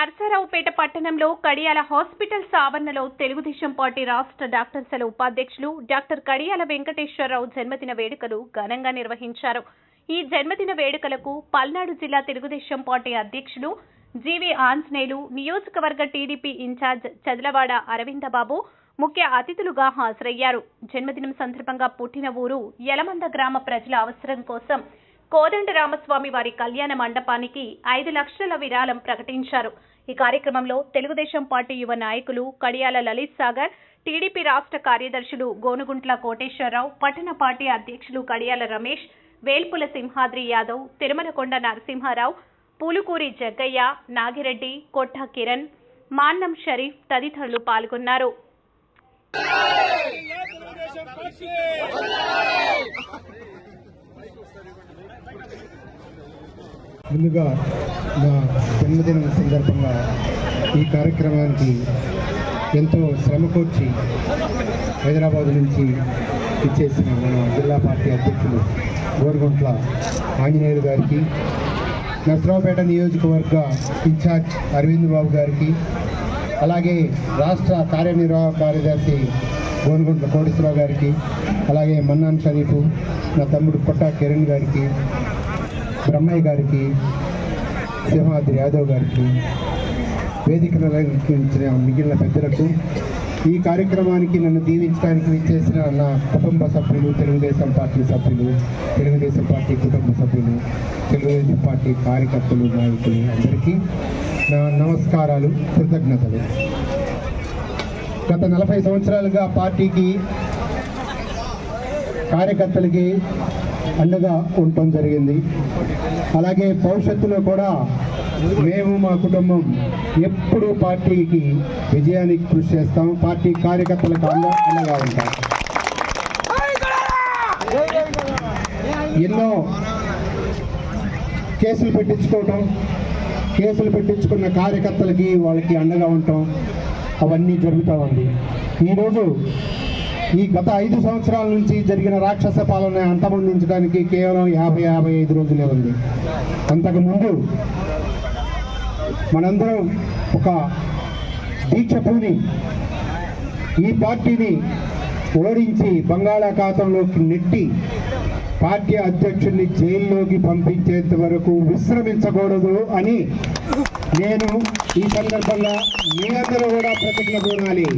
నర్సరావుపేట పట్టణంలో కడియాల హాస్పిటల్స్ ఆవరణలో తెలుగుదేశం పార్టీ రాష్ట్ర డాక్టర్ల ఉపాధ్యక్షులు డాక్టర్ కడియాల వెంకటేశ్వరరావు జన్మదిన వేడుకలు ఘనంగా నిర్వహించారు. ఈ జన్మదిన వేడుకలకు పల్నాడు జిల్లా తెలుగుదేశం పార్టీ అధ్యక్షులు జీవి ఆంజనేయులు, నియోజకవర్గ టీడీపీ ఇన్ఛార్జ్ చదలవాడ అరవిందబాబు ముఖ్య అతిథులుగా హాజరయ్యారు. జన్మదినం సందర్భంగా పుట్టిన ఊరు యలమంద గ్రామ ప్రజల అవసరం కోసం కోదండరామస్వామి వారి కళ్యాణ మండపానికి 5 లక్షల విరాళం ప్రకటించారు. ఈ కార్యక్రమంలో తెలుగుదేశం పార్టీ యువ నాయకులు కడియాల లలిత్ సాగర్, టీడీపీ రాష్ట్ర కార్యదర్శులు గోనుగుంట్ల కోటేశ్వరరావు, పట్టణ పార్టీ అధ్యక్షులు కడియాల రమేష్, వేల్పుల సింహాద్రి యాదవ్, తిరుమలకొండ నరసింహారావు, పూలుకూరి జగ్గయ్య, నాగిరెడ్డి, కొట్ట కిరణ్, మాన్నం షరీఫ్ తదితరులు పాల్గొన్నారు. ముందుగా నా జన్మదినం సందర్భంగా ఈ కార్యక్రమానికి ఎంతో శ్రమకూర్చి హైదరాబాద్ నుంచి ఇచ్చేసిన మన జిల్లా పార్టీ అధ్యక్షులు గోనుగుంట్ల ఆంజనేయులు గారికి, నర్సరావుపేట నియోజకవర్గ ఇన్ఛార్జ్ అరవింద్ బాబు గారికి, అలాగే రాష్ట్ర కార్యనిర్వాహక కార్యదర్శి గోనుగుంట్ల కోటేశ్వరరావు గారికి, అలాగే మన్నాన్ షరీఫ్, నా తమ్ముడు కొట్ట కిరణ్ గారికి, బ్రహ్మయ్య గారికి, సింహాద్రి యాదవ్ గారికి, వేదికను అలంకరించిన మిగిలిన పెద్దలకు, ఈ కార్యక్రమానికి నన్ను దీవించడానికి విచ్చేసిన నా కుటుంబ సభ్యులు, తెలుగుదేశం పార్టీ సభ్యులు, తెలుగుదేశం పార్టీ కుటుంబ సభ్యులు, తెలుగుదేశం పార్టీ కార్యకర్తలు, నాయకులు అందరికీ నా నమస్కారాలు, కృతజ్ఞతలు. గత 40 సంవత్సరాలుగా పార్టీకి, కార్యకర్తలకి అండగా ఉండటం జరిగింది. అలాగే భవిష్యత్తులో కూడా మేము, మా కుటుంబం ఎప్పుడూ పార్టీకి విజయానికి కృషి చేస్తాం. పార్టీ కార్యకర్తలకు అండగా ఉంటాం. ఎన్నో కేసులు పెట్టించుకున్న కార్యకర్తలకి, వాళ్ళకి అండగా ఉంటాం. అవన్నీ జరుగుతూ ఉంది. ఈరోజు ఈ గత 5 సంవత్సరాల నుంచి జరిగిన రాక్షస పాలన అంతమొందించడానికి కేవలం 50-55 రోజులే ఉంది. అంతకుముందు మనందరం ఒక దీక్ష పూని ఈ పార్టీని ఓడించి బంగాళాఖాతంలోకి నెట్టి పార్టీ అధ్యక్షుడిని జైల్లోకి పంపించేంత వరకు విశ్రమించకూడదు అని నేను ఈ సందర్భంగా మీ అందరూ కూడా ప్రతిజ్ఞ పూనాలి.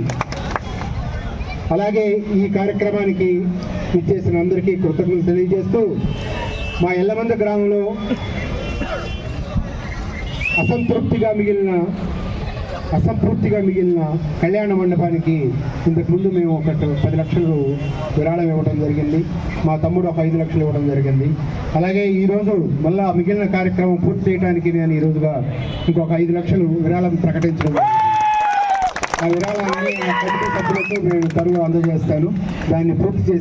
అలాగే ఈ కార్యక్రమానికి ఇచ్చేసిన అందరికీ కృతజ్ఞతలు తెలియజేస్తూ, మా యలమంద గ్రామంలో అసంపూర్తిగా మిగిలిన కళ్యాణ మండపానికి ఇంతకుముందు మేము ఒక 10 లక్షలు విరాళం ఇవ్వడం జరిగింది. మా తమ్ముడు ఒక 5 లక్షలు ఇవ్వడం జరిగింది. అలాగే ఈరోజు మళ్ళా మిగిలిన కార్యక్రమం పూర్తి చేయడానికి నేను ఈరోజుగా ఇంకొక 5 లక్షలు విరాళం ప్రకటించడం. ఆ విరాళాన్ని కమిటీ సభ్యులకు నేను త్వరగా అందజేస్తాను. దాన్ని పూర్తి చేసి